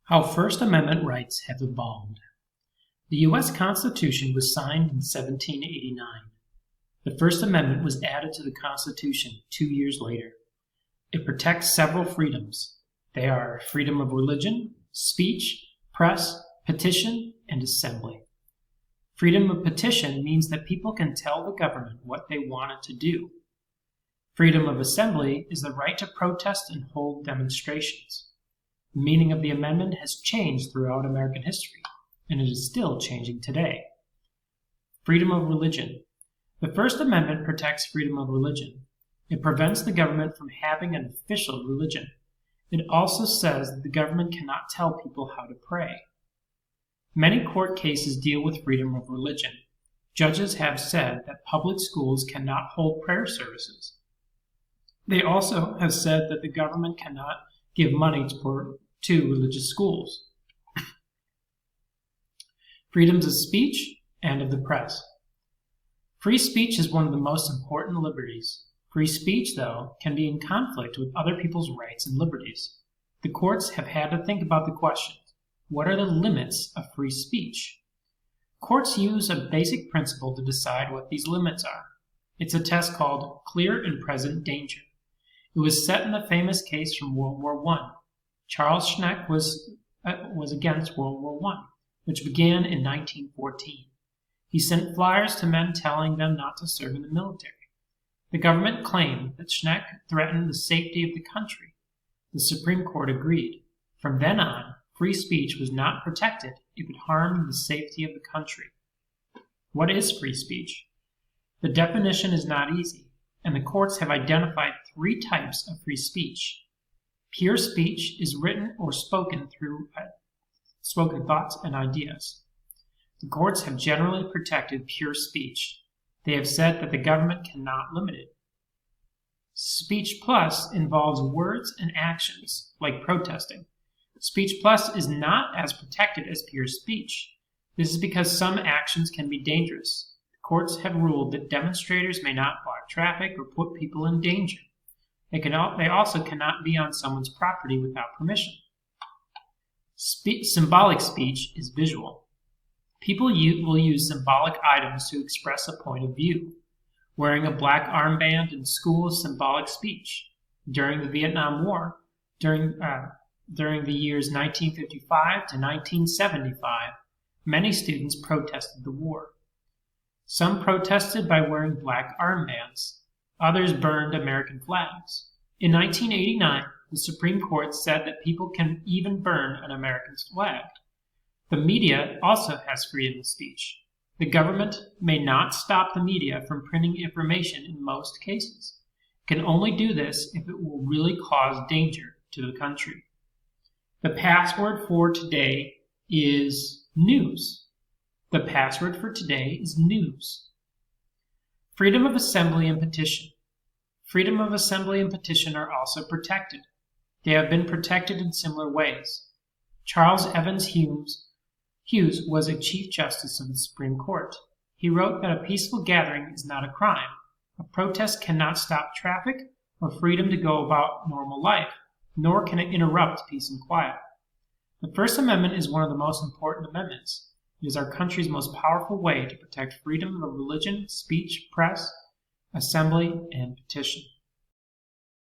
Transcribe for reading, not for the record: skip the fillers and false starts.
How First Amendment rights have evolved. The U.S. Constitution was signed in 1789. The First Amendment was added to the Constitution 2 years later. It protects several freedoms. They are freedom of religion, speech, press, petition, and assembly. Freedom of petition means that people can tell the government what they want it to do. Freedom of assembly is the right to protest and hold demonstrations. The meaning of the amendment has changed throughout American history, and it is still changing today. Freedom of religion. The First Amendment protects freedom of religion. It prevents the government from having an official religion. It also says that the government cannot tell people how to pray. Many court cases deal with freedom of religion. Judges have said that public schools cannot hold prayer services. They also have said that the government cannot give money to religious schools. Freedoms of speech and of the press. Free speech is one of the most important liberties. Free speech, though, can be in conflict with other people's rights and liberties. The courts have had to think about the question, what are the limits of free speech? Courts use a basic principle to decide what these limits are. It's a test called clear and present danger. It was set in the famous case from World War I. Charles Schneck was against World War I, which began in 1914. He sent flyers to men telling them not to serve in the military. The government claimed that Schneck threatened the safety of the country. The Supreme Court agreed. From then on, free speech was not protected if it harmed the safety of the country. What is free speech? The definition is not easy, and the courts have identified 3 types of free speech. Pure speech is written or spoken thoughts and ideas. The courts have generally protected pure speech. They have said that the government cannot limit it. Speech plus involves words and actions, like protesting. Speech plus is not as protected as pure speech. This is because some actions can be dangerous. The courts have ruled that demonstrators may not block traffic or put people in danger. They also cannot be on someone's property without permission. Symbolic speech is visual. People will use symbolic items to express a point of view. Wearing a black armband in school is symbolic speech. During the Vietnam War, during the years 1955 to 1975, many students protested the war. Some protested by wearing black armbands. Others burned American flags. In 1989, the Supreme Court said that people can even burn an American flag. The media also has freedom of speech. The government may not stop the media from printing information in most cases. It can only do this if it will really cause danger to the country. The password for today is news. The password for today is news. Freedom of assembly and petition. Freedom of assembly and petition are also protected. They have been protected in similar ways. Charles Evans Hughes was a Chief Justice of the Supreme Court. He wrote that a peaceful gathering is not a crime. A protest cannot stop traffic or freedom to go about normal life, nor can it interrupt peace and quiet. The First Amendment is one of the most important amendments. It is our country's most powerful way to protect freedom of religion, speech, press, assembly, and petition.